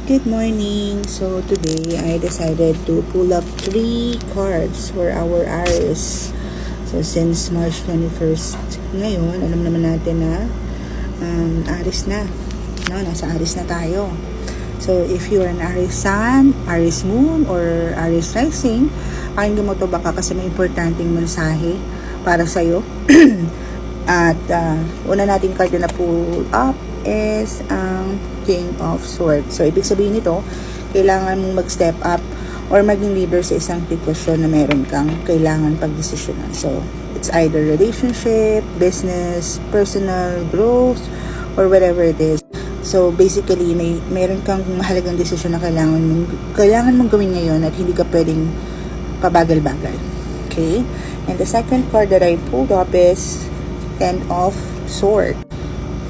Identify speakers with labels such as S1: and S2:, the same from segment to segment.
S1: Good morning. So today I decided to pull up 3 cards for our Aries. So since March 21st ngayon, alam naman natin na Aries na. No, nasa Aries na tayo. So if you are an Aries Sun, Aries Moon, or Aries Rising, pakinggan mo to baka kasi may importanteng mensahe para sa'yo. At una nating card na pull up is ang King of Swords. So, ibig sabihin nito, kailangan mong mag-step up or maging leader sa isang sitwasyon na meron kang kailangan pagdesisyonan. So, it's either relationship, business, personal growth, or whatever it is. So, basically, meron kang mahalagang desisyon na kailangan mong gawin ngayon at hindi ka pwedeng pabagal-bagal. Okay? And the second card that I pulled up is Ten of Swords.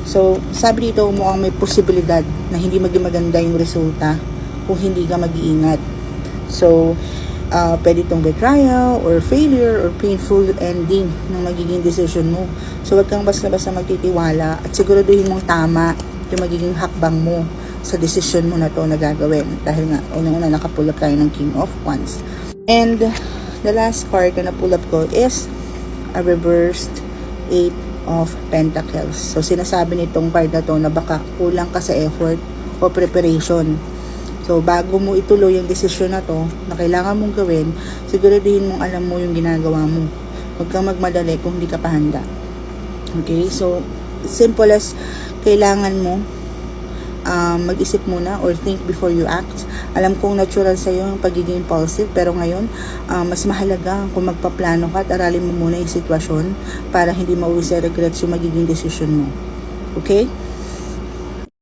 S1: So, sabi dito, mukhang may posibilidad na hindi maging maganda yung resulta kung hindi ka mag-iingat. So, pwede itong betrayal or failure or painful ending ng magiging decision mo. So, wag kang basta-basta magtitiwala at siguraduhin mong tama yung magiging hakbang mo sa decision mo na to na gagawin. Dahil nga, unang-una nakapull up tayo ng King of Wands. And the last card na pull up ko is a reversed 8 of Pentacles. So, sinasabi nitong card na to na baka kulang ka sa effort o preparation. So, bago mo ituloy yung desisyon na to na kailangan mong gawin, siguraduhin mong alam mo yung ginagawa mo. Huwag kang magmadali kung hindi ka pa handa. Okay? So, simple as kailangan mo mag-isip muna or think before you act. Alam kong natural sa'yo yung pagiging impulsive, pero ngayon, mas mahalaga kung magpaplano ka at aralin mo muna yung sitwasyon para hindi mauwi sa regrets yung magiging decision mo. Okay?